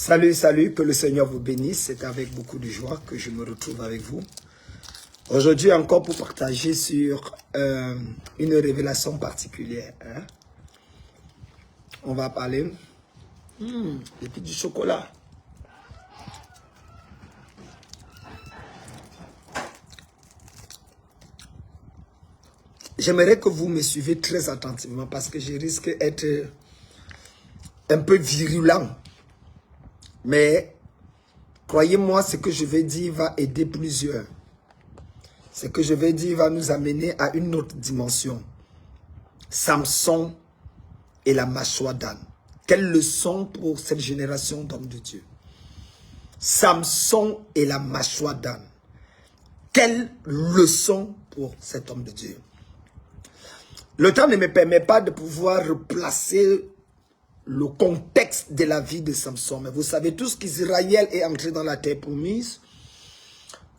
Salut, salut, que le Seigneur vous bénisse. C'est avec beaucoup de joie que je me retrouve avec vous. Aujourd'hui encore pour partager sur une révélation particulière. On va parler des petits chocolats. J'aimerais que vous me suivez très attentivement parce que je risque d'être un peu virulent. Mais croyez-moi, ce que je vais dire va aider plusieurs. Ce que je vais dire va nous amener à une autre dimension. Samson et la mâchoire d'âne. Quelle leçon pour cette génération d'hommes de Dieu. Samson et la mâchoire d'âne. Quelle leçon pour cet homme de Dieu. Le temps ne me permet pas de pouvoir replacer le contexte de la vie de Samson. Mais vous savez tous qu'Israël est entré dans la terre promise.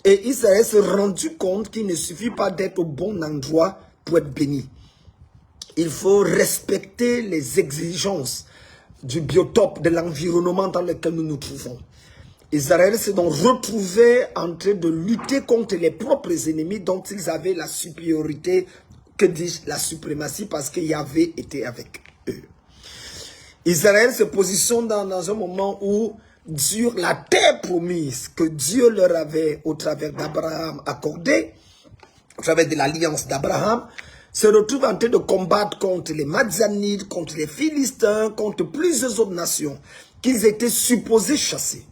Et Israël s'est rendu compte qu'il ne suffit pas d'être au bon endroit pour être béni. Il faut respecter les exigences du biotope, de l'environnement dans lequel nous nous trouvons. Israël s'est donc retrouvé en train de lutter contre les propres ennemis dont ils avaient la supériorité, que dis-je, la suprématie, parce que Yahvé était avec eux. Israël se positionne dans un moment où Dieu, la terre promise que Dieu leur avait au travers d'Abraham accordée, au travers de l'alliance d'Abraham, se retrouve en train de combattre contre les Madianites, contre les Philistins, contre plusieurs autres nations qu'ils étaient supposés chasser.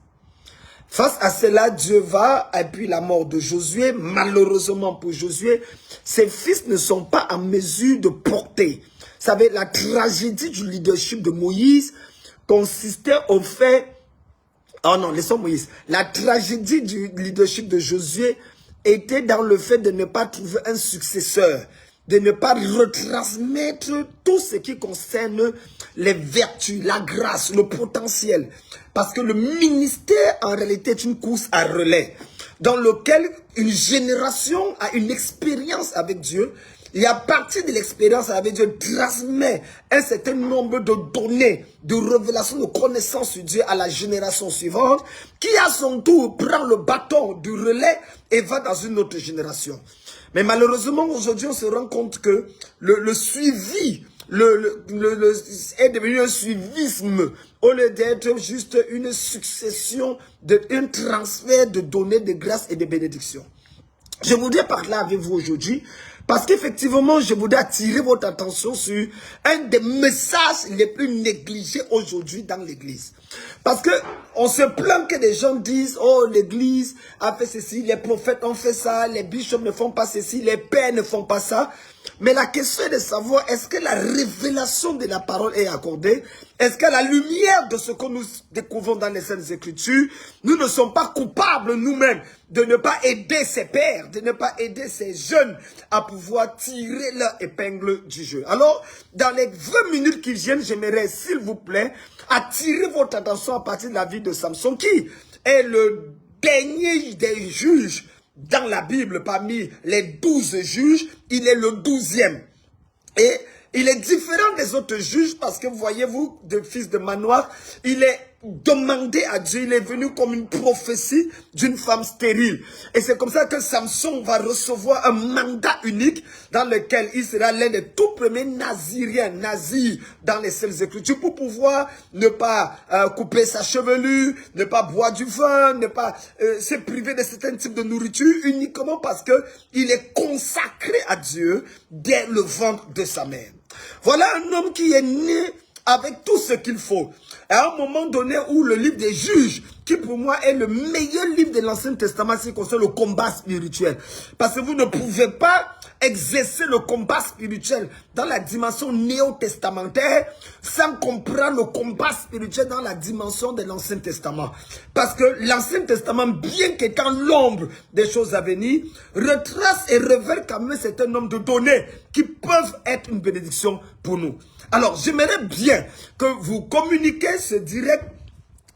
Face à cela, Dieu va, et puis la mort de Josué, malheureusement pour Josué, ses fils ne sont pas en mesure de porter. Vous savez, la tragédie du leadership de Moïse consistait au fait... Oh non, laissons Moïse. La tragédie du leadership de Josué était dans le fait de ne pas trouver un successeur, de ne pas retransmettre tout ce qui concerne les vertus, la grâce, le potentiel. Parce que le ministère, en réalité, est une course à relais, dans lequel une génération a une expérience avec Dieu, et à partir de l'expérience avec Dieu, transmet un certain nombre de données, de révélations, de connaissances sur Dieu à la génération suivante, qui à son tour prend le bâton du relais et va dans une autre génération. Mais malheureusement, aujourd'hui, on se rend compte que le suivi est devenu un suivisme, au lieu d'être juste une succession, un transfert de données, de grâce et de bénédictions. Je voudrais parler avec vous aujourd'hui, parce qu'effectivement, je voudrais attirer votre attention sur un des messages les plus négligés aujourd'hui dans l'église. Parce que on se plaint que des gens disent, oh, l'église a fait ceci, les prophètes ont fait ça, les bishops ne font pas ceci, les pères ne font pas ça. Mais la question est de savoir, est-ce que la révélation de la parole est accordée? Est-ce qu'à la lumière de ce que nous découvrons dans les Saintes Écritures, nous ne sommes pas coupables nous-mêmes de ne pas aider ces pères, de ne pas aider ces jeunes à pouvoir tirer leur épingle du jeu? Alors, dans les 20 minutes qui viennent, j'aimerais, s'il vous plaît, attirer votre attention à partir de la vie de Samson, qui est le dernier des juges dans la Bible. Parmi les 12 juges, il est le 12e. Et il est différent des autres juges parce que, voyez-vous, de fils de Manoah, il est demandé à Dieu, il est venu comme une prophétie d'une femme stérile. Et c'est comme ça que Samson va recevoir un mandat unique dans lequel il sera l'un des tout premiers naziriens, nazis dans les Saintes Écritures, pour pouvoir ne pas couper sa chevelure, ne pas boire du vin, ne pas se priver de certains types de nourriture, uniquement parce que il est consacré à Dieu dès le ventre de sa mère. Voilà un homme qui est né avec tout ce qu'il faut. À un moment donné où le livre des juges, qui pour moi est le meilleur livre de l'Ancien Testament, c'est concerne le combat spirituel. Parce que vous ne pouvez pas exercer le combat spirituel dans la dimension néo-testamentaire sans comprendre le combat spirituel dans la dimension de l'Ancien Testament. Parce que l'Ancien Testament, bien qu'étant l'ombre des choses à venir, retrace et révèle quand même un certain nombre de données qui peuvent être une bénédiction pour nous. Alors, j'aimerais bien que vous communiquiez ce direct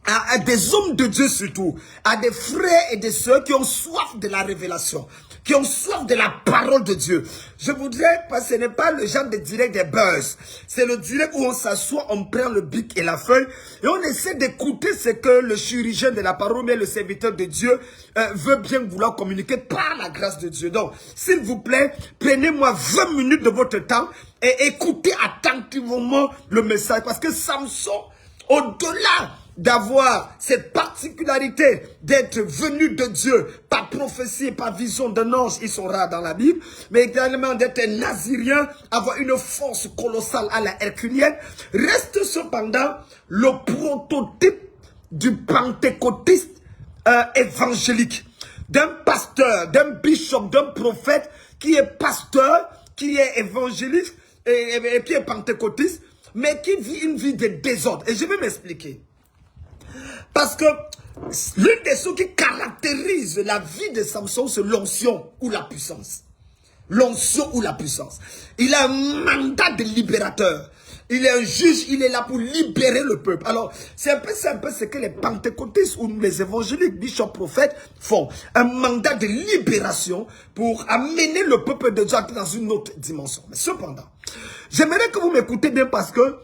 à des hommes de Dieu surtout, à des frères et des sœurs qui ont soif de la révélation, qui ont soif de la parole de Dieu. Je voudrais, parce que ce n'est pas le genre de direct des buzz, c'est le direct où on s'assoit, on prend le bic et la feuille, et on essaie d'écouter ce que le chirurgien de la parole, mais le serviteur de Dieu, veut bien vouloir communiquer par la grâce de Dieu. Donc, s'il vous plaît, prenez-moi 20 minutes de votre temps, et écoutez attentivement le message, parce que Samson, au-delà d'avoir cette particularité d'être venu de Dieu par prophétie et par vision d'un ange, ils sont rares dans la Bible, mais également d'être un nazirien, avoir une force colossale à la herculienne, reste cependant le prototype du pentecôtiste évangélique, d'un pasteur, d'un bishop, d'un prophète qui est pasteur, qui est évangéliste et qui est pentecôtiste, mais qui vit une vie de désordre. Et je vais m'expliquer. Parce que l'une des choses qui caractérise la vie de Samson, c'est l'onction ou la puissance. L'onction ou la puissance. Il a un mandat de libérateur. Il est un juge, il est là pour libérer le peuple. Alors, c'est un peu ce que les pentecôtistes ou les évangéliques, bishops, prophètes font. Un mandat de libération pour amener le peuple de Dieu dans une autre dimension. Mais cependant, j'aimerais que vous m'écoutez bien parce que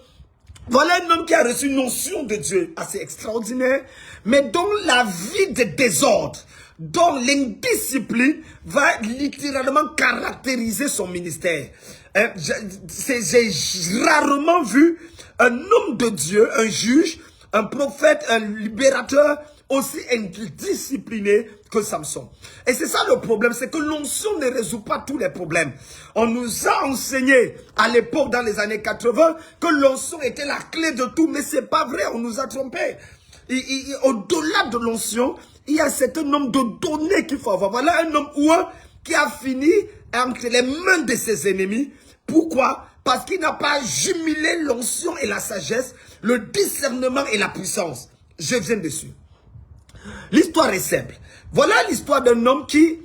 voilà un homme qui a reçu une notion de Dieu assez extraordinaire, mais dont la vie de désordre, dont l'indiscipline va littéralement caractériser son ministère. J'ai rarement vu un homme de Dieu, un juge, un prophète, un libérateur aussi indiscipliné que Samson. Et c'est ça le problème, c'est que l'onction ne résout pas tous les problèmes. On nous a enseigné à l'époque, dans les années 80, que l'onction était la clé de tout, mais c'est pas vrai, on nous a trompés. Au-delà de l'onction, il y a un certain nombre de données qu'il faut avoir. Voilà un homme ouin qui a fini entre les mains de ses ennemis. Pourquoi? Parce qu'il n'a pas jumelé l'onction et la sagesse, le discernement et la puissance. Je viens dessus. L'histoire est simple. Voilà l'histoire d'un homme qui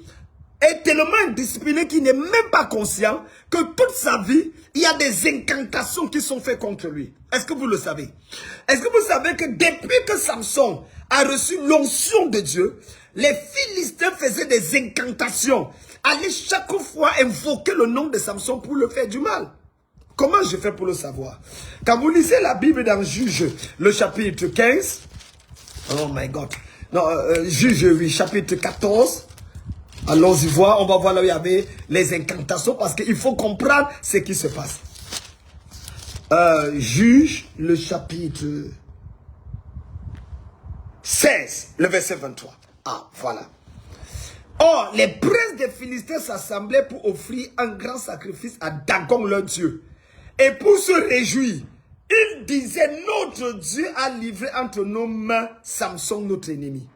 est tellement indiscipliné qu'il n'est même pas conscient que toute sa vie, il y a des incantations qui sont faites contre lui. Est-ce que vous le savez? Est-ce que vous savez que depuis que Samson a reçu l'onction de Dieu, les Philistins faisaient des incantations, allaient chaque fois invoquer le nom de Samson pour le faire du mal? Comment je fais pour le savoir? Quand vous lisez la Bible dans Juge, le chapitre 15, oh my God, non, Juge, oui, chapitre 14, allons-y voir, on va voir là où il y avait les incantations, parce qu'il faut comprendre ce qui se passe. Juge, le chapitre 16, le verset 23. Ah, voilà. Or, les princes des Philistins s'assemblaient pour offrir un grand sacrifice à Dagon, leur Dieu. Et pour se réjouir, ils disaient, notre Dieu a livré entre nos mains Samson, notre ennemi.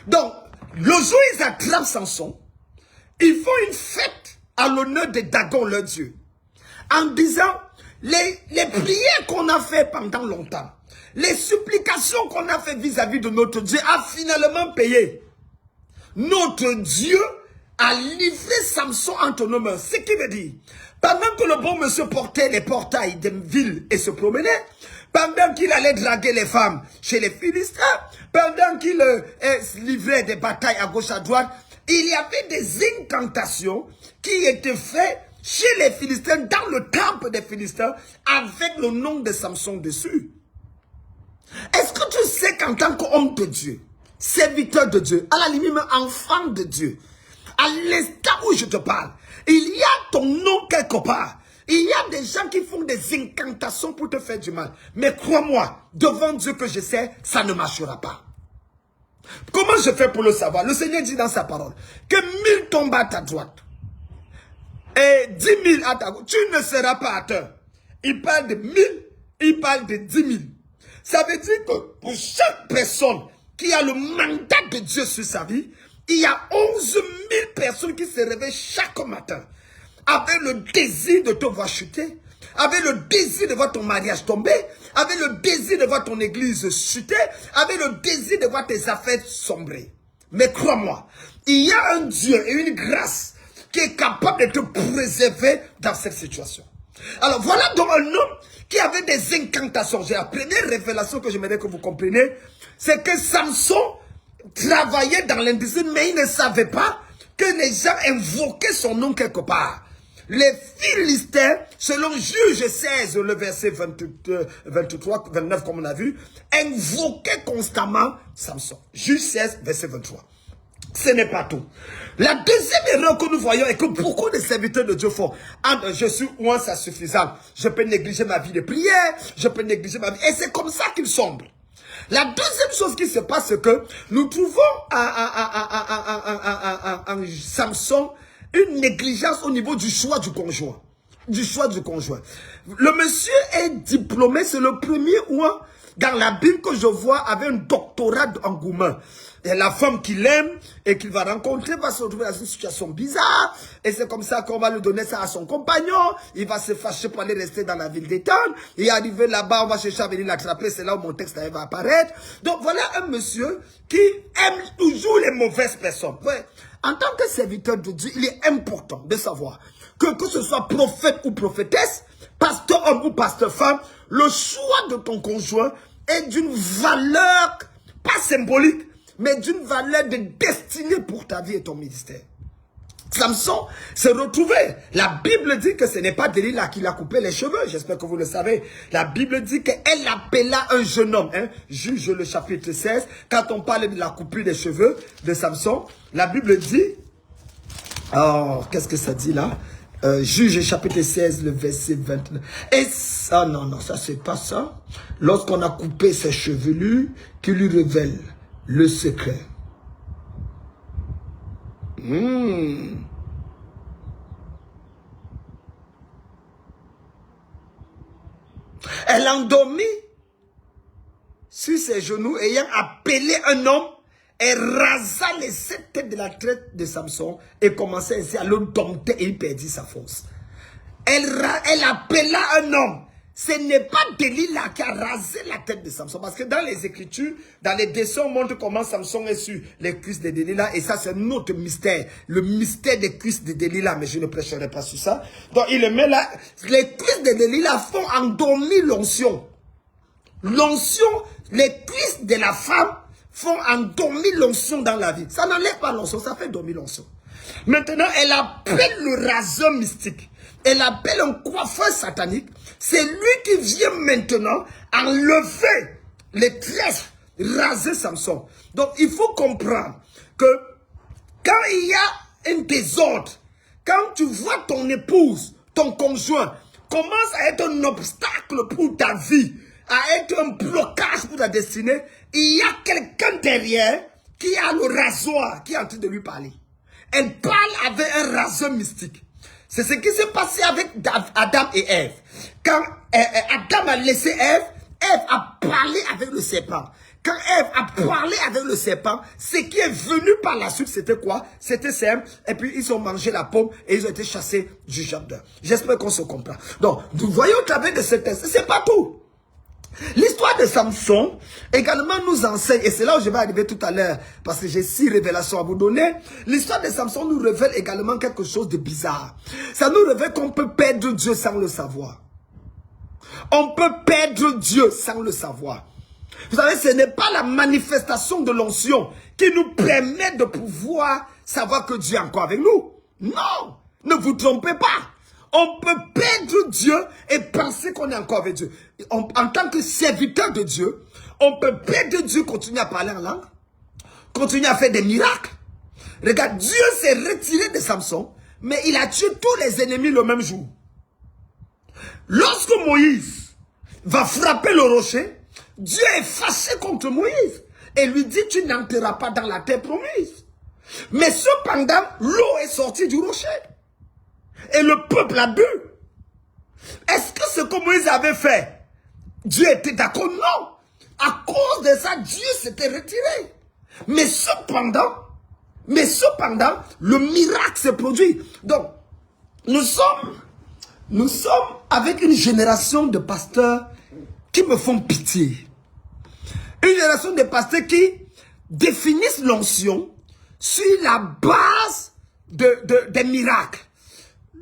Donc, le jour où ils attrapent Samson, ils font une fête à l'honneur de Dagon, leur Dieu. En disant, les prières qu'on a fait pendant longtemps, les supplications qu'on a fait vis-à-vis de notre Dieu a finalement payé. Notre Dieu a livré Samson entre nos mains. Ce qui veut dire, pendant que le bon monsieur portait les portails des villes et se promenait, pendant qu'il allait draguer les femmes chez les Philistins, pendant qu'il livrait des batailles à gauche à droite, il y avait des incantations qui étaient faites chez les Philistins, dans le temple des Philistins, avec le nom de Samson dessus. Est-ce que tu sais qu'en tant qu'homme de Dieu, serviteur de Dieu, à la limite enfant de Dieu, à l'instant où je te parle, il y a ton nom quelque part. Il y a des gens qui font des incantations pour te faire du mal. Mais crois-moi, devant Dieu que je sais, ça ne marchera pas. Comment je fais pour le savoir? Le Seigneur dit dans sa parole que 1000 tombent à ta droite et 10 000 à ta gauche. Tu ne seras pas atteint. Il parle de 1000, il parle de 10 000. Ça veut dire que pour chaque personne qui a le mandat de Dieu sur sa vie, il y a 11 000 personnes qui se réveillent chaque matin avec le désir de te voir chuter, avec le désir de voir ton mariage tomber, avec le désir de voir ton église chuter, avec le désir de voir tes affaires sombrer. Mais crois-moi, il y a un Dieu et une grâce qui est capable de te préserver dans cette situation. Alors voilà donc un homme qui avait des incantations. C'est la première révélation que j'aimerais que vous compreniez. C'est que Samson travaillait dans l'industrie, mais il ne savait pas que les gens invoquaient son nom quelque part. Les Philistins, selon Juge 16, le verset 23, 29, comme on a vu, invoquaient constamment Samson. Juge 16, verset 23. Ce n'est pas tout. La deuxième erreur que nous voyons est que beaucoup de serviteurs de Dieu font. Je suis loin, c'est suffisant. Je peux négliger ma vie de prière, je peux négliger ma vie. Et c'est comme ça qu'ils sombrent. La deuxième chose qui se passe, c'est que nous trouvons en Samson une négligence au niveau du choix du conjoint. Le monsieur est diplômé, c'est le premier dans la Bible que je vois avec un doctorat en engouement. Et la femme qu'il aime et qu'il va rencontrer va se retrouver dans une situation bizarre. Et c'est comme ça qu'on va lui donner ça à son compagnon. Il va se fâcher pour aller rester dans la ville d'État. Et arrivé là-bas, on va chercher à venir l'attraper. C'est là où mon texte va apparaître. Donc voilà un monsieur qui aime toujours les mauvaises personnes. Ouais. En tant que serviteur de Dieu, il est important de savoir que ce soit prophète ou prophétesse, pasteur homme ou pasteur femme, le choix de ton conjoint est d'une valeur, pas symbolique, mais d'une valeur de destinée pour ta vie et ton ministère. Samson s'est retrouvé. La Bible dit que ce n'est pas Delilah qui l'a coupé les cheveux. J'espère que vous le savez. La Bible dit qu'elle appela un jeune homme. Juge le chapitre 16. Quand on parle de la coupure des cheveux de Samson, la Bible dit... Oh, qu'est-ce que ça dit là? Juge chapitre 16, le verset 29. Et ça, non, ça c'est pas ça. Lorsqu'on a coupé ses chevelures, qui lui révèle le secret. Elle endormit sur ses genoux, ayant appelé un homme, elle rasa les 7 têtes de la tête de Samson et commençait ainsi à le dompter et il perdit sa force. Elle appela un homme. Ce n'est pas Delilah qui a rasé la tête de Samson. Parce que dans les Écritures, dans les dessins, on montre comment Samson est sur les cuisses de Delilah. Et ça, c'est notre mystère. Le mystère des cuisses de Delilah. Mais je ne prêcherai pas sur ça. Donc, il le met là. Les cuisses de Delilah font endormir l'onction. L'onction, les cuisses de la femme font endormir l'onction dans la vie. Ça n'enlève pas l'onction, ça fait dormir l'onction. Maintenant, elle appelle le raseur mystique. Elle appelle un coiffeur satanique. C'est lui qui vient maintenant enlever les tresses, raser Samson. Donc, il faut comprendre que quand il y a un désordre, quand tu vois ton épouse, ton conjoint, commence à être un obstacle pour ta vie, à être un blocage pour ta destinée, il y a quelqu'un derrière qui a le rasoir, qui est en train de lui parler. Elle parle avec un raseur mystique. C'est ce qui s'est passé avec Adam et Ève. Quand Adam a laissé Ève, Ève a parlé avec le serpent. Quand Ève a parlé avec le serpent, ce qui est venu par la suite, c'était quoi? C'était simple. Et puis, ils ont mangé la pomme et ils ont été chassés du jardin. J'espère qu'on se comprend. Donc, nous voyons au travers de ce texte, c'est pas tout. L'histoire de Samson également nous enseigne, et c'est là où je vais arriver tout à l'heure, parce que j'ai 6 révélations à vous donner. L'histoire de Samson nous révèle également quelque chose de bizarre. Ça nous révèle qu'on peut perdre Dieu sans le savoir. On peut perdre Dieu sans le savoir. Vous savez, ce n'est pas la manifestation de l'onction qui nous permet de pouvoir savoir que Dieu est encore avec nous. Non, ne vous trompez pas. On peut perdre Dieu et penser qu'on est encore avec Dieu. En tant que serviteur de Dieu, on peut perdre Dieu, continuer à parler en langue, continuer à faire des miracles. Regarde, Dieu s'est retiré de Samson, mais il a tué tous les ennemis le même jour. Lorsque Moïse va frapper le rocher, Dieu est fâché contre Moïse et lui dit, tu n'entreras pas dans la terre promise. Mais cependant, l'eau est sortie du rocher. Et le peuple a bu. Est-ce que ce que Moïse avait fait, Dieu était d'accord? Non. À cause de ça, Dieu s'était retiré. Mais cependant, le miracle s'est produit. Donc, nous sommes avec une génération de pasteurs qui me font pitié. Une génération de pasteurs qui définissent l'onction sur la base des miracles.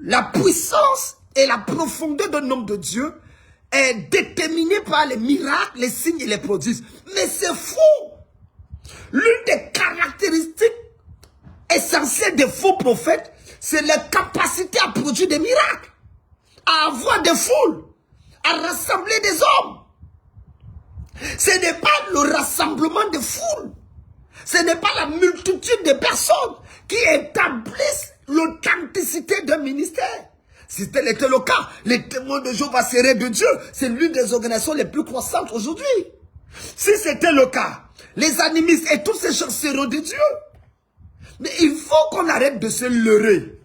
La puissance et la profondeur d'un homme de Dieu est déterminée par les miracles, les signes et les prodiges. Mais c'est faux. L'une des caractéristiques essentielles des faux prophètes, c'est leur capacité à produire des miracles, à avoir des foules, à rassembler des hommes. Ce n'est pas le rassemblement des foules. Ce n'est pas la multitude de personnes qui établissent l'authenticité d'un ministère. Si tel était le cas, les témoins de Jéhovah seraient de Dieu. C'est l'une des organisations les plus croissantes aujourd'hui. Si c'était le cas, les animistes et tous ces gens seront de Dieu. Mais il faut qu'on arrête de se leurrer.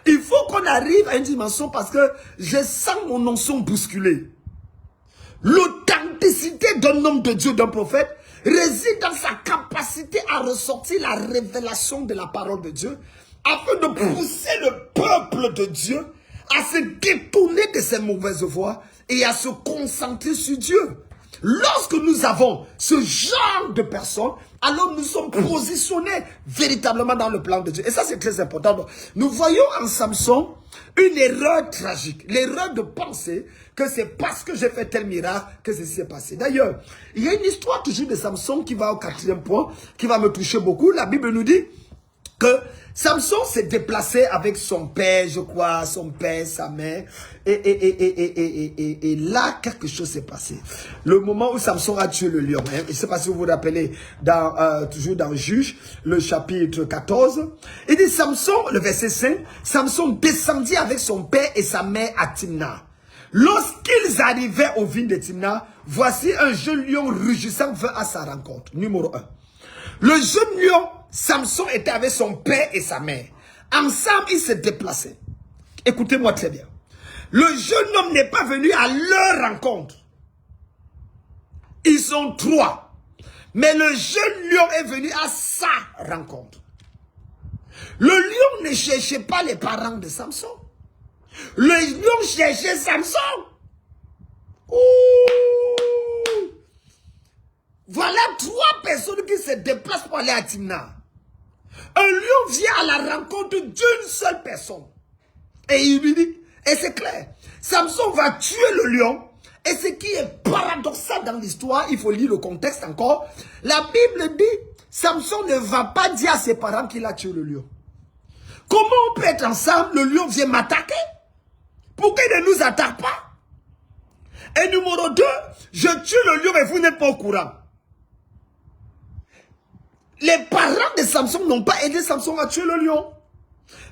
Il faut qu'on arrive à une dimension parce que je sens mon onction bousculé. L'authenticité d'un homme de Dieu, d'un prophète, réside dans sa capacité à ressortir la révélation de la parole de Dieu afin de pousser le peuple de Dieu à se détourner de ses mauvaises voies et à se concentrer sur Dieu. Lorsque nous avons ce genre de personnes, alors nous sommes positionnés véritablement dans le plan de Dieu. Et ça, c'est très important. Donc, nous voyons en Samson une erreur tragique. L'erreur de penser que c'est parce que j'ai fait tel miracle que ceci s'est passé. D'ailleurs, il y a une histoire toujours de Samson qui va au 4e point, qui va me toucher beaucoup. La Bible nous dit que Samson s'est déplacé avec son père, je crois, son père, sa mère, et là, quelque chose s'est passé. Le moment où Samson a tué le lion, hein, je ne sais pas si vous vous rappelez, toujours dans Juge, le chapitre 14, il dit Samson, le verset 5, Samson descendit avec son père et sa mère à Timna. Lorsqu'ils arrivaient aux vignes de Timna, voici un jeune lion rugissant vint à sa rencontre. Numéro 1. Le jeune lion, Samson était avec son père et sa mère. Ensemble, ils se déplaçaient. Écoutez-moi très bien. Le jeune homme n'est pas venu à leur rencontre. Ils sont 3. Mais le jeune lion est venu à sa rencontre. Le lion ne cherchait pas les parents de Samson. Le lion cherchait Samson. Ouh. Voilà 3 personnes qui se déplacent pour aller à Timna. Un lion vient à la rencontre d'une seule personne. Et il lui dit, et c'est clair, Samson va tuer le lion. Et ce qui est paradoxal dans l'histoire, il faut lire le contexte encore. La Bible dit, Samson ne va pas dire à ses parents qu'il a tué le lion. Comment on peut être ensemble, le lion vient m'attaquer? Pourquoi il ne nous attaque pas? Et numéro 2, je tue le lion et vous n'êtes pas au courant. Les parents de Samson n'ont pas aidé Samson à tuer le lion.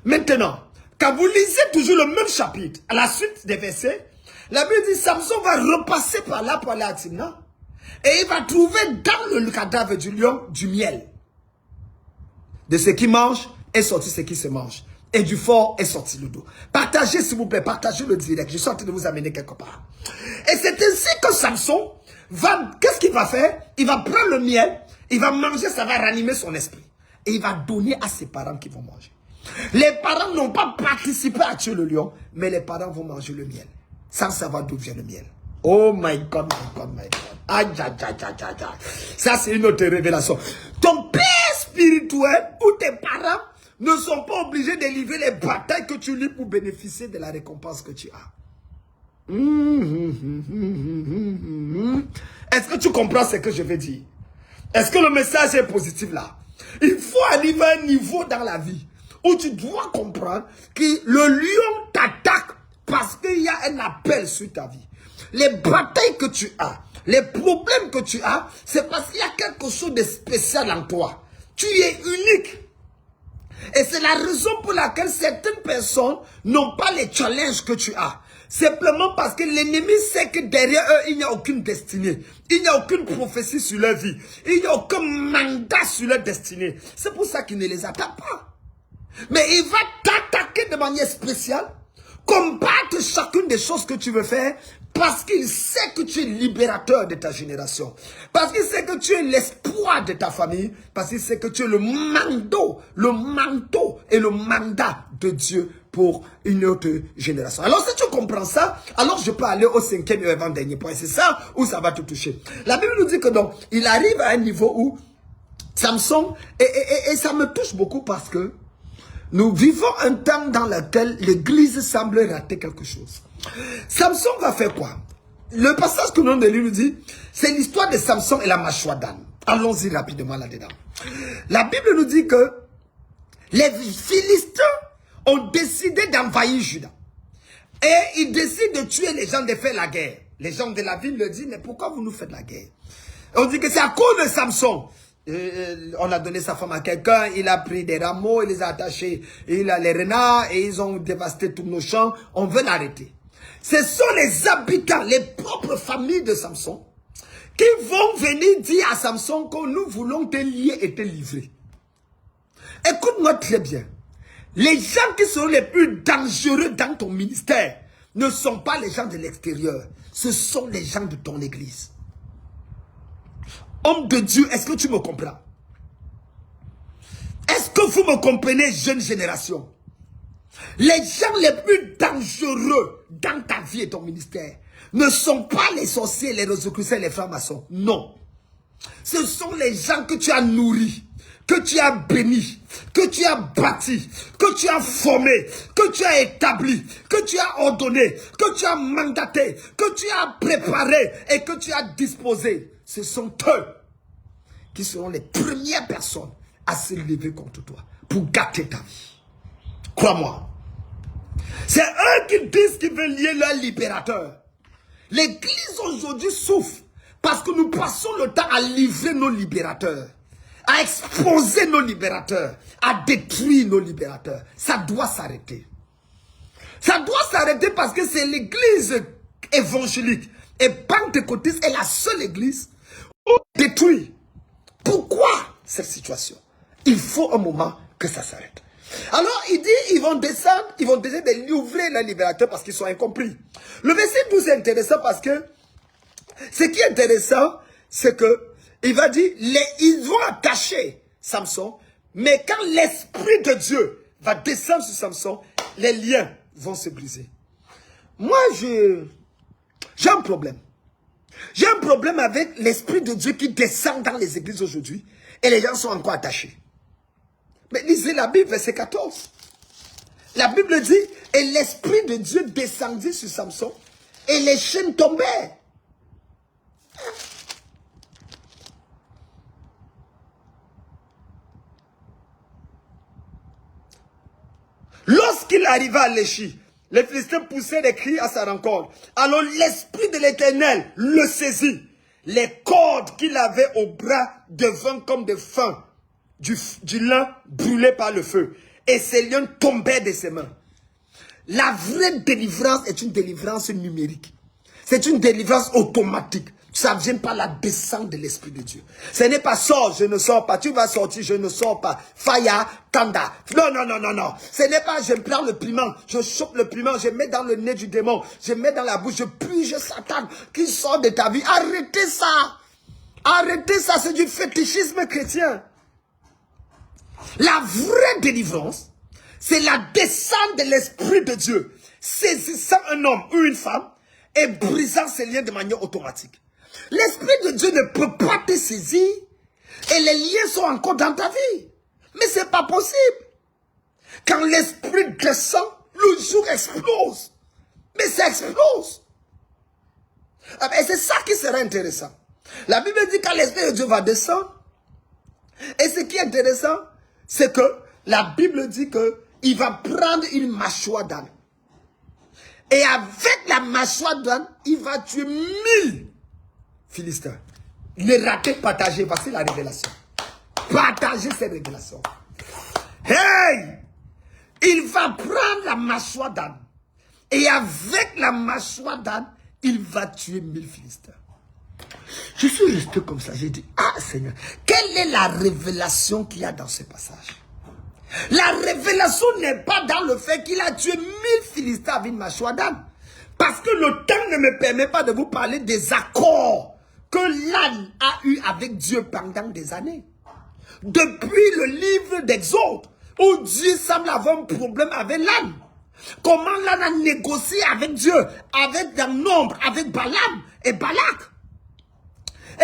Maintenant, quand vous lisez toujours le même chapitre, à la suite des versets, la Bible dit Samson va repasser par là pour aller à Timna. Et il va trouver dans le cadavre du lion du miel. De ce qui mange est sorti ce qui se mange. Et du fort est sorti le dos. Partagez s'il vous plaît, partagez le direct. Je suis en train de vous amener quelque part. Et c'est ainsi que Samson va, qu'est-ce qu'il va faire? Il va prendre le miel, il va manger, ça va ranimer son esprit. Et il va donner à ses parents qui vont manger. Les parents n'ont pas participé à tuer le lion, mais les parents vont manger le miel. Sans savoir d'où vient le miel. Oh my God, my God, my God. Aïe, aïe, aïe, aïe, aïe, aïe. Ça, c'est une autre révélation. Ton père spirituel ou tes parents ne sont pas obligés de livrer les batailles que tu lis pour bénéficier de la récompense que tu as. Est-ce que tu comprends ce que je veux dire? Est-ce que le message est positif là? Il faut arriver à un niveau dans la vie où tu dois comprendre que le lion t'attaque parce qu'il y a un appel sur ta vie. Les batailles que tu as, les problèmes que tu as, c'est parce qu'il y a quelque chose de spécial en toi. Tu es unique. Et c'est la raison pour laquelle certaines personnes n'ont pas les challenges que tu as. Simplement parce que l'ennemi sait que derrière eux, il n'y a aucune destinée. Il n'y a aucune prophétie sur leur vie. Il n'y a aucun mandat sur leur destinée. C'est pour ça qu'il ne les attaque pas. Mais il va t'attaquer de manière spéciale, combattre chacune des choses que tu veux faire, parce qu'il sait que tu es libérateur de ta génération. Parce qu'il sait que tu es l'espoir de ta famille. Parce qu'il sait que tu es le manteau et le mandat de Dieu pour une autre génération. Alors si tu comprends ça, alors je peux aller au 5e et avant-dernier point. C'est ça où ça va te toucher. La Bible nous dit que donc, il arrive à un niveau où Samson, et ça me touche beaucoup parce que Nous vivons un temps dans lequel l'église semble rater quelque chose. Samson va faire quoi? Le passage que nous nous dit, c'est l'histoire de Samson et la mâchoire d'âne. Allons-y rapidement là-dedans. La Bible nous dit que les Philistins ont décidé d'envahir Juda. Et ils décident de tuer les gens, de faire la guerre. Les gens de la ville le disent, mais pourquoi vous nous faites la guerre? On dit que c'est à cause de Samson. On a donné sa femme à quelqu'un, il a pris des rameaux, il les a attachés, il a les renards et ils ont dévasté tous nos champs. On veut l'arrêter. Ce sont les habitants, les propres familles de Samson qui vont venir dire à Samson que nous voulons te lier et te livrer. Écoute-moi très bien. Les gens qui sont les plus dangereux dans ton ministère ne sont pas les gens de l'extérieur. Ce sont les gens de ton église. Homme de Dieu, est-ce que tu me comprends? Est-ce que vous me comprenez, jeune génération? Les gens les plus dangereux dans ta vie et ton ministère ne sont pas les sorciers, les rosicruciens, les francs-maçons. Non. Ce sont les gens que tu as nourris, que tu as bénis, que tu as bâti, que tu as formé, que tu as établi, que tu as ordonné, que tu as mandaté, que tu as préparé et que tu as disposé. Ce sont eux qui seront les premières personnes à se lever contre toi pour gâter ta vie. Crois-moi. C'est eux qui disent qu'ils veulent lier leur libérateur. L'église aujourd'hui souffre parce que nous passons le temps à livrer nos libérateurs, à exposer nos libérateurs, à détruire nos libérateurs. Ça doit s'arrêter. Ça doit s'arrêter parce que c'est l'église évangélique et pentecôtiste est la seule église où on détruit. Pourquoi cette situation? Il faut un moment que ça s'arrête. Alors il dit, ils vont descendre, ils vont essayer de livrer les libérateurs parce qu'ils sont incompris. Le verset 12 est intéressant parce que ce qui est intéressant, c'est que il va dire, ils vont attacher Samson, mais quand l'Esprit de Dieu va descendre sur Samson, les liens vont se briser. Moi, j'ai un problème. J'ai un problème avec l'Esprit de Dieu qui descend dans les églises aujourd'hui et les gens sont encore attachés. Mais lisez la Bible, verset 14. La Bible dit, et l'Esprit de Dieu descendit sur Samson et les chaînes tombaient. Lorsqu'il arriva à Léchi, les Philistins poussaient des cris à sa rencontre. Alors l'Esprit de l'Éternel le saisit. Les cordes qu'il avait au bras devinrent comme des fins du lin brûlé par le feu. Et ses liens tombaient de ses mains. La vraie délivrance est une délivrance numérique. C'est une délivrance automatique. Ça ne vient pas la descente de l'Esprit de Dieu. Ce n'est pas sors, je ne sors pas. Tu vas sortir, je ne sors pas. Faya, tanda. Non, non, non, non, non. Ce n'est pas je prends le piment, je chope le piment, je mets dans le nez du démon, je mets dans la bouche, je purge Satan qui sort de ta vie. Arrêtez ça. Arrêtez ça, c'est du fétichisme chrétien. La vraie délivrance, c'est la descente de l'Esprit de Dieu, saisissant un homme ou une femme et brisant ses liens de manière automatique. L'Esprit de Dieu ne peut pas te saisir et les liens sont encore dans ta vie. Mais ce n'est pas possible. Quand l'Esprit descend, le jour explose. Mais ça explose. Et c'est ça qui sera intéressant. La Bible dit quand l'Esprit de Dieu va descendre, et ce qui est intéressant, c'est que la Bible dit qu'il va prendre une mâchoire d'âne. Et avec la mâchoire d'âne, il va tuer 1000 Philistins. Ne ratez, partagez, voici la révélation. Partagez cette révélation. Hey! Il va prendre la mâchoire d'âne. Et avec la mâchoire d'âne, il va tuer 1000 Philistins. Je suis resté comme ça, j'ai dit, ah Seigneur, quelle est la révélation qu'il y a dans ce passage? La révélation n'est pas dans le fait qu'il a tué 1000 Philistins avec une mâchoire d'âne. Parce que le temps ne me permet pas de vous parler des accords que l'âne a eu avec Dieu pendant des années. Depuis le livre d'Exode, où Dieu semble avoir un problème avec l'âne. Comment l'âne a négocié avec Dieu, avec un nombre, avec Balaam et Balak.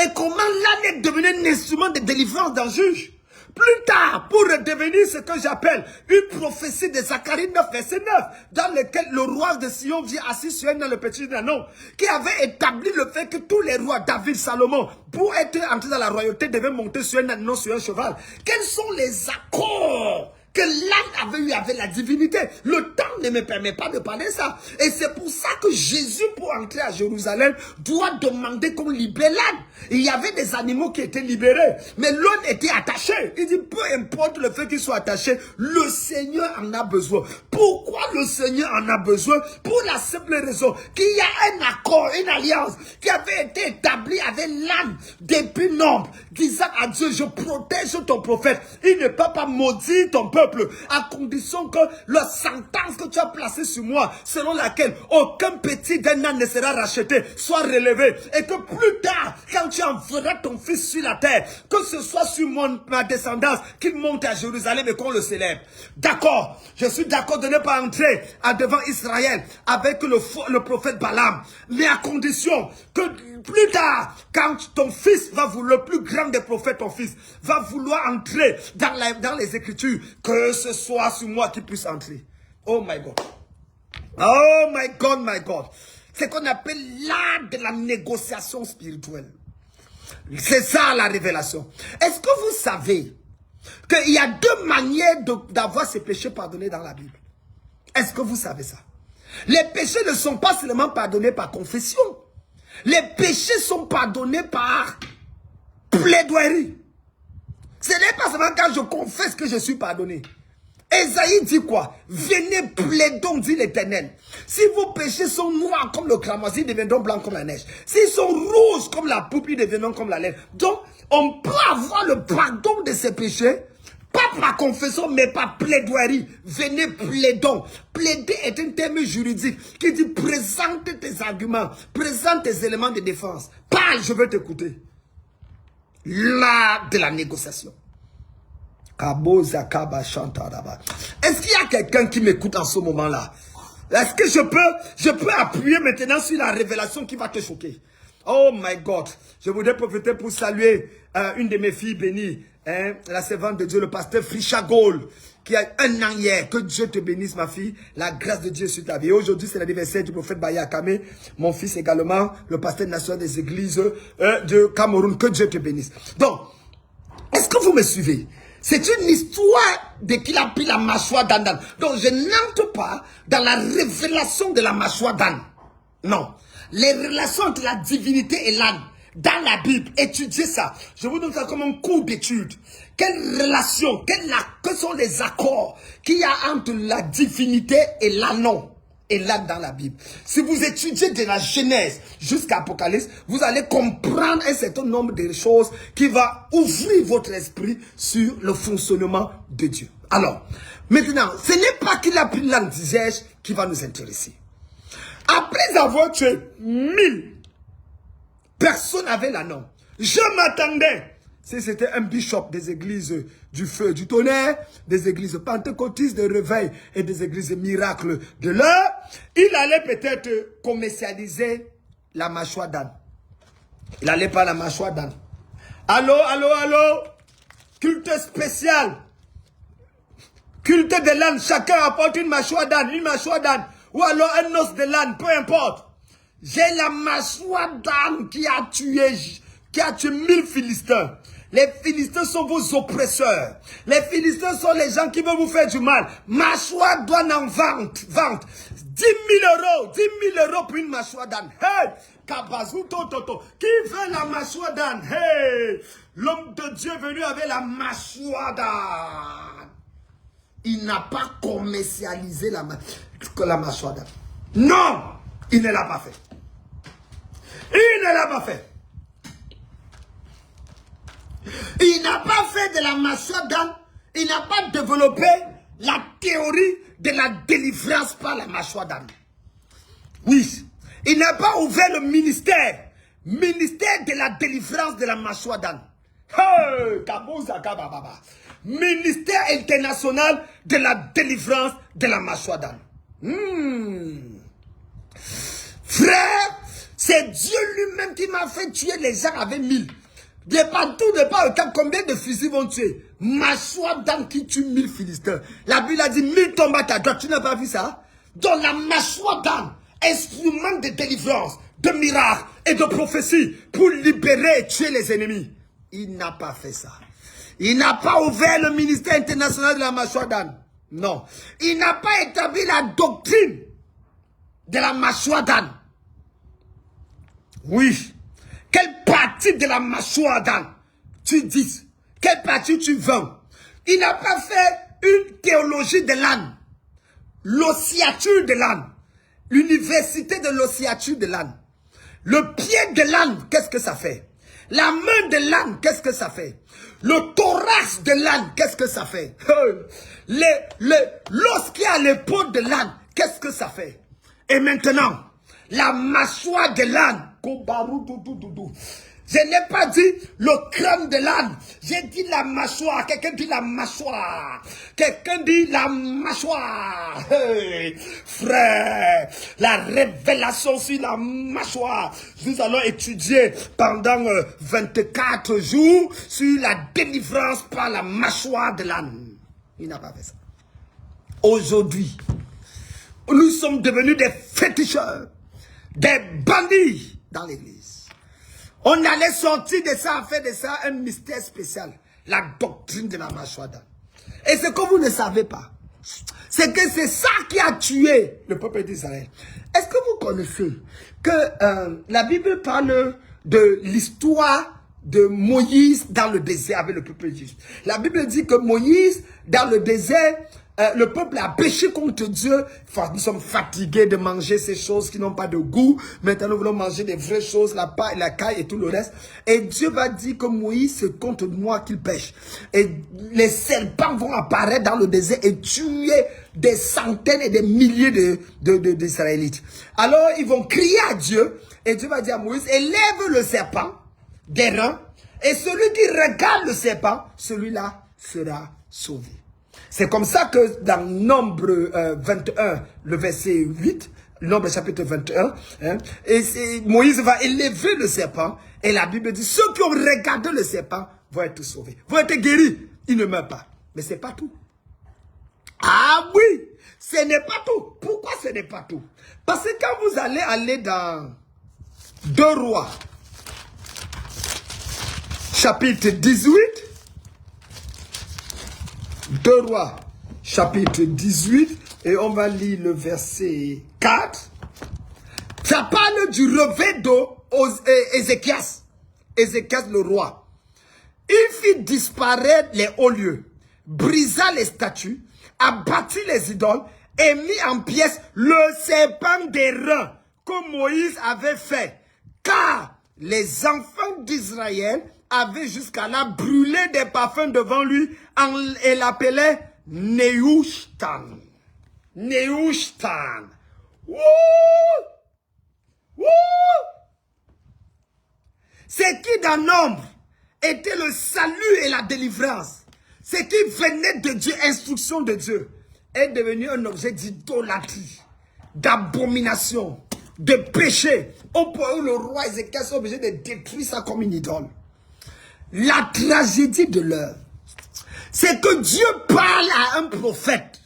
Et comment l'âne est devenu un instrument de délivrance d'un juge. Plus tard, pour devenir ce que j'appelle une prophétie de Zacharie 9, verset 9, dans lequel le roi de Sion vit assis sur le petit nanon, qui avait établi le fait que tous les rois, David, Salomon, pour être entrés dans la royauté, devaient monter sur un nanon, sur un cheval. Quels sont les accords que l'âne avait eu avec la divinité? Le temps ne me permet pas de parler ça. Et c'est pour ça que Jésus, pour entrer à Jérusalem, doit demander qu'on libère l'âne. Il y avait des animaux qui étaient libérés, mais l'âne était attaché. Il dit, peu importe le fait qu'il soit attaché, le Seigneur en a besoin. Pourquoi le Seigneur en a besoin? Pour la simple raison qu'il y a un accord, une alliance qui avait été établie avec l'âne depuis nombre, disant à Dieu, je protège ton prophète. Il ne peut pas maudire ton peuple, à condition que la sentence que tu as placée sur moi, selon laquelle aucun petit d'un âne ne sera racheté, soit relevé, et que plus tard, quand tu enverras ton fils sur la terre, que ce soit sur ma descendance, qu'il monte à Jérusalem et qu'on le célèbre. D'accord, je suis d'accord de ne pas entrer devant Israël avec le prophète Balaam, mais à condition que plus tard, quand ton fils va vouloir, le plus grand des prophètes, ton fils, va vouloir entrer dans les Écritures, que ce soit sur moi qui puisse entrer. Oh my God. Oh my God, my God. C'est ce qu'on appelle l'art de la négociation spirituelle. C'est ça la révélation. Est-ce que vous savez qu'il y a deux manières d'avoir ses péchés pardonnés dans la Bible? Est-ce que vous savez ça? Les péchés ne sont pas seulement pardonnés par confession. Les péchés sont pardonnés par plaidoirie. Ce n'est pas seulement quand je confesse que je suis pardonné. Ésaïe dit quoi? Venez plaidons, dit l'Éternel. Si vos péchés sont noirs comme le cramoisi, ils deviendront blancs comme la neige. S'ils sont rouges comme la poupe, ils deviendront comme la laine. Donc, on peut avoir le pardon de ces péchés, pas par confession, mais par plaidoirie. Venez plaidons. Plaider est un terme juridique qui dit présente tes arguments, présente tes éléments de défense. Parle, je veux t'écouter. L'art de la négociation. Est-ce qu'il y a quelqu'un qui m'écoute en ce moment-là? Est-ce que je peux appuyer maintenant sur la révélation qui va te choquer? Oh my God. Je voudrais profiter pour saluer une de mes filles bénies, hein, la servante de Dieu, le pasteur Frisha Gold, qui a un an hier. Que Dieu te bénisse, ma fille. La grâce de Dieu sur ta vie. Aujourd'hui, c'est l'anniversaire du prophète Baya Kame. Mon fils également, le pasteur national des églises de Cameroun. Que Dieu te bénisse. Donc, est-ce que vous me suivez? C'est une histoire de qu'il a pris la mâchoire d'âne. Donc, je n'entre pas dans la révélation de la mâchoire d'âne. Non. Les relations entre la divinité et l'âne. Dans la Bible, étudiez ça. Je vous donne ça comme un cours d'étude. Quelle relation, quels sont les accords qu'il y a entre la divinité et l'ânon et l'âne dans la Bible. Si vous étudiez de la Genèse jusqu'à Apocalypse, vous allez comprendre un certain nombre de choses qui va ouvrir votre esprit sur le fonctionnement de Dieu. Alors, maintenant, ce n'est pas qu'il a pris l'âne d'Israël qui va nous intéresser. Après avoir tué 1000 personnes avec l'ânon, je m'attendais, si c'était un bishop des églises du feu, du tonnerre, des églises pentecôtistes de réveil et des églises miracles de l'heure, il allait peut-être commercialiser la mâchoire d'âne. Il allait pas la mâchoire d'âne. Allô, allô, allô, culte spécial, culte de l'âne, chacun apporte une mâchoire d'âne, ou alors un os de l'âne, peu importe. J'ai la mâchoire d'âne qui a tué 1000 Philistins. Les Philistins sont vos oppresseurs. Les Philistins sont les gens qui veulent vous faire du mal. Mâchoire d'âne en vente. 10 000 euros pour une mâchoire d'âne. Hey! Kabazou Toto. Qui veut la mâchoire d'âne? Hey! L'homme de Dieu est venu avec la mâchoire d'âne. Il n'a pas commercialisé la mâchoire d'âne. Non! Il ne l'a pas fait. Il ne l'a pas fait. Il n'a pas fait de la mâchoire d'âne. Il n'a pas développé la théorie de la délivrance par la mâchoire d'âne. Oui. Il n'a pas ouvert le ministère de la délivrance de la mâchoire d'âne. Hey, ministère international de la délivrance de la mâchoire d'âne. Frère, c'est Dieu lui-même qui m'a fait tuer les gens avec 1000. De partout, de par le camp, combien de fusils vont tuer? Mâchoire d'âne qui tue 1000 Philistins. La Bible a dit 1000 tombent à ta droite. Tu n'as pas vu ça? Dans la mâchoire d'âne, instrument de délivrance, de miracles et de prophétie pour libérer et tuer les ennemis. Il n'a pas fait ça. Il n'a pas ouvert le ministère international de la mâchoire d'âne. Non. Il n'a pas établi la doctrine de la mâchoire d'âne. Oui. Quelle partie de la mâchoire d'âne tu dis? Quelle partie tu veux? Il n'a pas fait une théologie de l'âne. L'ossature de l'âne. L'université de l'ossature de l'âne. Le pied de l'âne, qu'est-ce que ça fait? La main de l'âne, qu'est-ce que ça fait? Le thorax de l'âne, qu'est-ce que ça fait? L'os qui est à l'épaule de l'âne, qu'est-ce que ça fait? Et maintenant, la mâchoire de l'âne. Je n'ai pas dit le crâne de l'âne. J'ai dit la mâchoire. Quelqu'un dit la mâchoire. Quelqu'un dit la mâchoire. Hey, frère, la révélation sur la mâchoire. Nous allons étudier pendant 24 jours sur la délivrance par la mâchoire de l'âne. Il n'a pas fait ça. Aujourd'hui, nous sommes devenus des féticheurs, des bandits dans l'église. On allait sortir de ça, faire de ça un mystère spécial. La doctrine de la mâchoire d'âne. Et ce que vous ne savez pas, c'est que c'est ça qui a tué le peuple d'Israël. Est-ce que vous connaissez que la Bible parle de l'histoire de Moïse dans le désert avec le peuple juif? La Bible dit que Moïse, dans le désert, le peuple a péché contre Dieu. Nous sommes fatigués de manger ces choses qui n'ont pas de goût. Maintenant, nous voulons manger des vraies choses, la paille, la caille et tout le reste. Et Dieu va dire que Moïse, c'est contre moi qu'il pêche. Et les serpents vont apparaître dans le désert et tuer des centaines et des milliers d'Israélites. Alors, ils vont crier à Dieu. Et Dieu va dire à Moïse, élève le serpent des reins. Et celui qui regarde le serpent, celui-là sera sauvé. C'est comme ça que dans Nombre 21, le verset 8, Nombre chapitre 21, hein, Moïse va élever le serpent. Et la Bible dit, ceux qui ont regardé le serpent vont être sauvés. Vont être guéris. Ils ne meurent pas. Mais ce n'est pas tout. Ah oui, ce n'est pas tout. Pourquoi ce n'est pas tout? Parce que quand vous allez aller dans 2 Rois, chapitre 18, 2 Rois, chapitre 18, et on va lire le verset 4. Ça parle du revers d'Ézéchias. Ézéchias le roi. Il fit disparaître les hauts lieux, brisa les statues, abattit les idoles et mit en pièces le serpent des reins que Moïse avait fait. Car les enfants d'Israël avaient jusqu'à là brûlé des parfums devant lui et l'appelait Nehushtan. Nehushtan. Wouh! Wouh! C'est qui dans Nombre était le salut et la délivrance. Ce qui venait de Dieu, instruction de Dieu, est devenu un objet d'idolâtrie, d'abomination, de péché. Le roi Ézéchias est obligé de détruire ça comme une idole. La tragédie de l'heure, c'est que Dieu parle à un prophète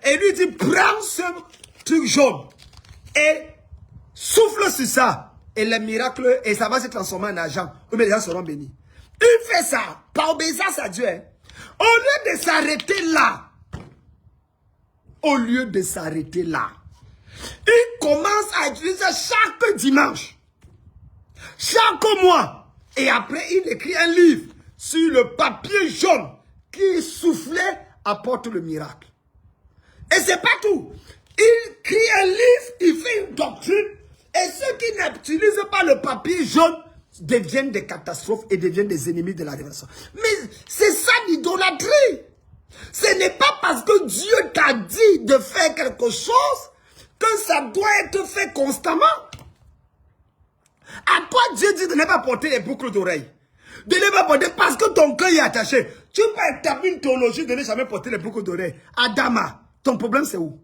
et lui dit, prends ce truc jaune et souffle sur ça. Et le miracle, et ça va se transformer en argent. Ou bien les gens seront bénis. Il fait ça, par obéissance à Dieu. Hein. Au lieu de s'arrêter là, il commence à utiliser chaque dimanche, chaque mois. Et après, il écrit un livre sur le papier jaune qui soufflait apporte le miracle. Et c'est pas tout. Il écrit un livre, il fait une doctrine. Et ceux qui n'utilisent pas le papier jaune deviennent des catastrophes et deviennent des ennemis de la révélation. Mais c'est ça l'idolâtrie. Ce n'est pas parce que Dieu t'a dit de faire quelque chose que ça doit être fait constamment. À toi, Dieu dit de ne pas porter les boucles d'oreilles. De ne pas porter parce que ton cœur est attaché. Tu peux établir une théologie de ne jamais porter les boucles d'oreilles. Adama, ton problème c'est où?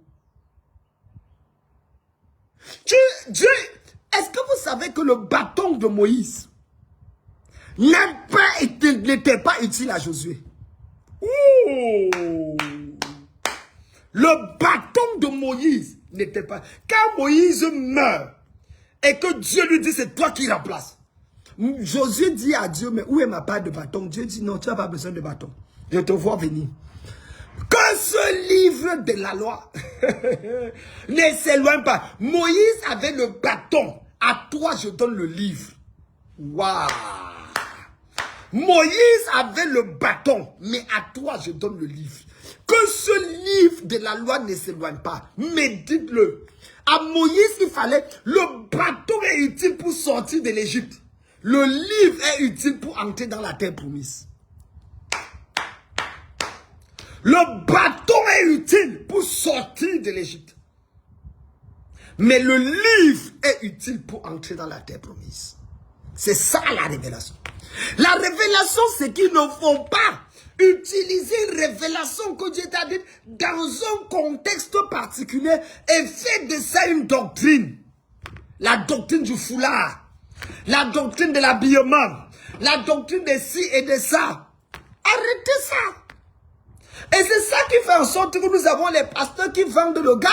Dieu, est-ce que vous savez que le bâton de Moïse n'était pas utile à Josué. Ouh. Le bâton de Moïse n'était pas... Quand Moïse meurt et que Dieu lui dit c'est toi qui remplaces. Josué dit à Dieu, mais où est ma part de bâton? Dieu dit non, tu n'as pas besoin de bâton. Je te vois venir. Que ce livre de la loi ne s'éloigne pas. Moïse avait le bâton. À toi, je donne le livre. Waouh! Moïse avait le bâton, mais à toi, je donne le livre. Que ce livre de la loi ne s'éloigne pas. Médite-le. À Moïse, il fallait... Le bâton est utile pour sortir de l'Égypte. Le livre est utile pour entrer dans la terre promise. Le bâton est utile pour sortir de l'Égypte. Mais le livre est utile pour entrer dans la terre promise. C'est ça la révélation. La révélation, c'est qu'il ne faut pas utiliser une révélation que Dieu t'a dit dans un contexte particulier et faire de ça une doctrine. La doctrine du foulard, la doctrine de l'habillement, la doctrine de ci et de ça. Arrêtez ça. Et c'est ça qui fait en sorte que nous avons les pasteurs qui vendent le gaz,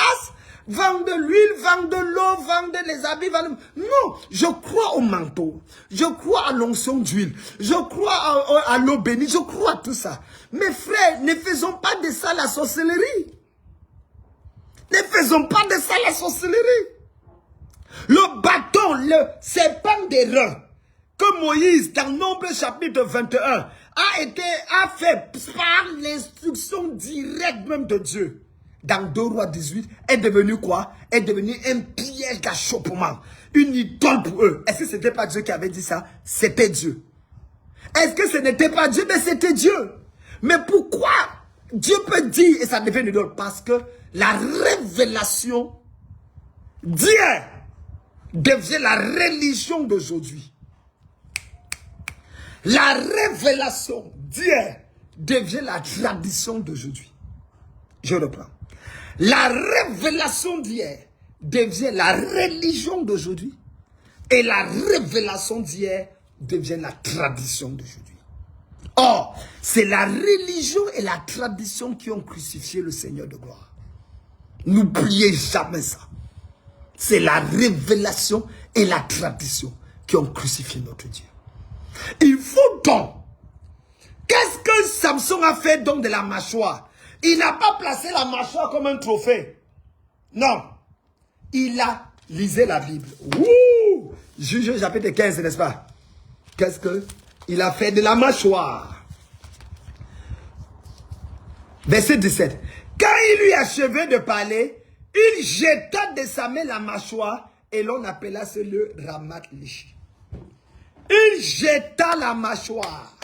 vendent de l'huile, vendent de l'eau, vendent les habits. Non, je crois au manteau. Je crois à l'onction d'huile. Je crois à l'eau bénie. Je crois à tout ça. Mes frères, ne faisons pas de ça la sorcellerie. Ne faisons pas de ça la sorcellerie. Le bâton, le serpent des reins, que Moïse, dans Nombre chapitre 21, a fait par l'instruction directe même de Dieu. Dans 2 Rois 18, est devenu quoi? Est devenu un piège d'achoppement. Une idole pour eux. Est-ce que ce n'était pas Dieu qui avait dit ça? C'était Dieu. Est-ce que ce n'était pas Dieu? Mais c'était Dieu. Mais pourquoi Dieu peut dire et ça devient une idole? Parce que la révélation d'hier devient la religion d'aujourd'hui. La révélation d'hier devient la tradition d'aujourd'hui. Je reprends. La révélation d'hier devient la religion d'aujourd'hui. Et la révélation d'hier devient la tradition d'aujourd'hui. Or, c'est la religion et la tradition qui ont crucifié le Seigneur de gloire. N'oubliez jamais ça. C'est la révélation et la tradition qui ont crucifié notre Dieu. Il faut donc... Qu'est-ce que Samson a fait donc de la mâchoire? Il n'a pas placé la mâchoire comme un trophée. Non. Il a lisé la Bible. Ouh! Juge chapitre 15, n'est-ce pas? Qu'est-ce qu'il a fait de la mâchoire? Verset 17. Quand il lui achevait de parler, il jeta de sa main la mâchoire et l'on appela ce lieu Ramat Lishi. Il jeta la mâchoire.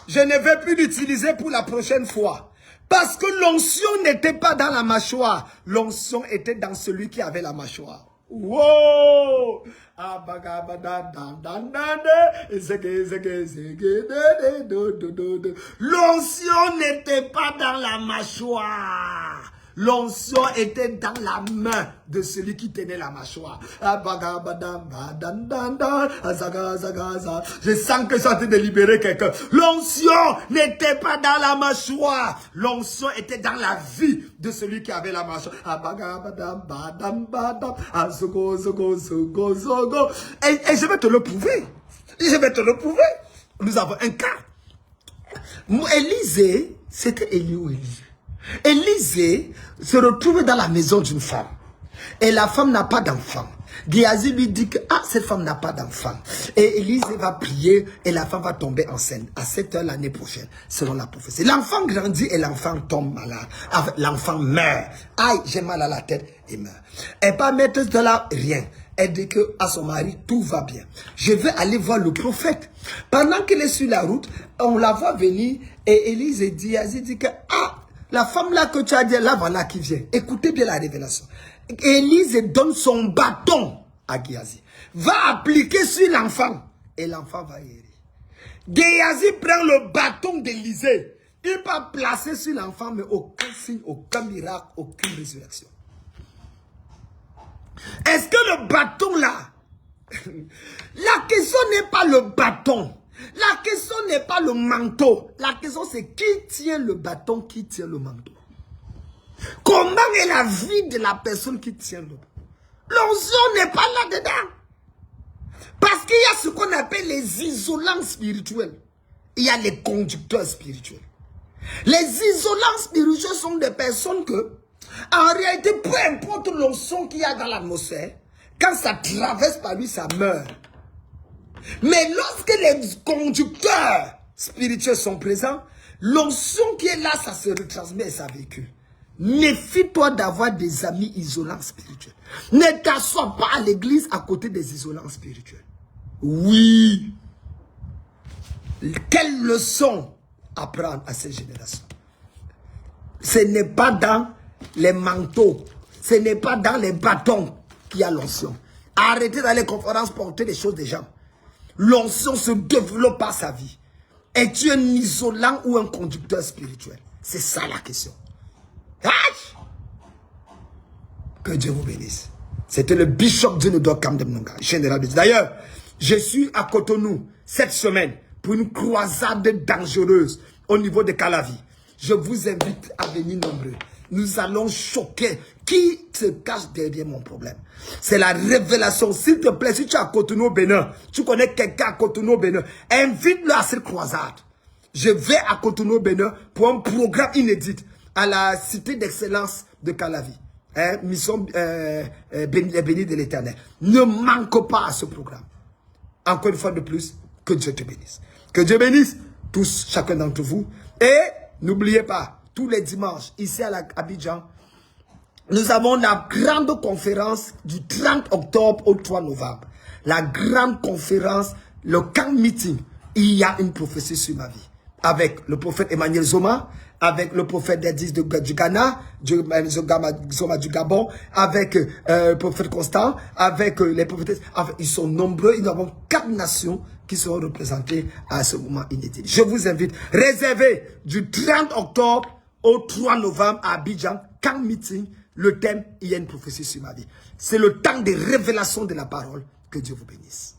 Je ne vais plus l'utiliser pour la prochaine fois. Parce que l'onction n'était pas dans la mâchoire. L'onction était dans celui qui avait la mâchoire. Wow! L'onction n'était pas dans la mâchoire. L'onction était dans la main de celui qui tenait la mâchoire. Je sens que ça a de libérer quelqu'un. L'onction n'était pas dans la mâchoire. L'onction était dans la vie de celui qui avait la mâchoire. Et je vais te le prouver. Je vais te le prouver. Nous avons un cas. Élisée, c'était Élie ou Élie. Élisée se retrouve dans la maison d'une femme. Et la femme n'a pas d'enfant. Géhazi lui dit que cette femme n'a pas d'enfant. Et Élisée va prier et la femme va tomber enceinte. À cette heure l'année prochaine, selon la prophétie. L'enfant grandit et l'enfant tombe malade. L'enfant meurt. Aïe, j'ai mal à la tête et meurt. Elle pas mettre de là rien. Elle dit que à son mari, tout va bien. Je vais aller voir le prophète. Pendant qu'elle est sur la route, on la voit venir et Élisée dit que la femme là que tu as dit, là voilà qui vient. Écoutez bien la révélation. Élisée donne son bâton à Géhazi. Va appliquer sur l'enfant. Et l'enfant va guérir. Géhazi prend le bâton d'Élisée. Il va placer sur l'enfant, mais aucun signe, aucun miracle, aucune résurrection. Est-ce que le bâton là La question n'est pas le bâton. La question n'est pas le manteau. La question c'est qui tient le bâton, qui tient le manteau. Comment est la vie de la personne qui tient le bâton? L'onction n'est pas là-dedans. Parce qu'il y a ce qu'on appelle les isolants spirituels. Il y a les conducteurs spirituels. Les isolants spirituels sont des personnes que, en réalité, peu importe l'onction qu'il y a dans l'atmosphère, quand ça traverse par lui, ça meurt. Mais lorsque les conducteurs spirituels sont présents, l'onction qui est là, ça se retransmet et ça véhicule. Méfie-toi d'avoir des amis isolants spirituels. Ne t'assois pas à l'église à côté des isolants spirituels. Oui. Quelle leçon apprendre à cette génération? Ce n'est pas dans les manteaux, ce n'est pas dans les bâtons qu'il y a l'onction. Arrêtez dans les conférences porter les choses des gens. L'onction se développe par sa vie. Es-tu un isolant ou un conducteur spirituel? C'est ça la question. Que Dieu vous bénisse. C'était le bishop Dinodo Kamdemnonga, général. D'ailleurs, je suis à Cotonou cette semaine pour une croisade dangereuse au niveau de Calavi. Je vous invite à venir nombreux. Nous allons choquer qui se cache derrière mon problème. C'est la révélation. S'il te plaît, si tu es à Cotonou au Bénin, tu connais quelqu'un à Cotonou au Bénin, invite-le à cette croisade. Je vais à Cotonou au Bénin pour un programme inédit à la cité d'excellence de Calavi. Mission bénie de l'Éternel. Ne manque pas à ce programme. Encore une fois de plus, que Dieu te bénisse. Que Dieu bénisse tous, chacun d'entre vous. Et n'oubliez pas, tous les dimanches, ici à Abidjan, nous avons la grande conférence du 30 octobre au 3 novembre. La grande conférence, le camp meeting. Il y a une prophétie sur ma vie. Avec le prophète Emmanuel Zoma, avec le prophète Dedis du Ghana, Zoma du Gabon, avec le prophète Constant, avec les prophètes. Enfin, ils sont nombreux. Nous avons 4 nations qui seront représentées à ce moment inédit. Je vous invite, réservez du 30 octobre au 3 novembre à Abidjan, camp meeting. Le thème, il y a une prophétie sur ma vie. C'est le temps de révélation de la parole. Que Dieu vous bénisse.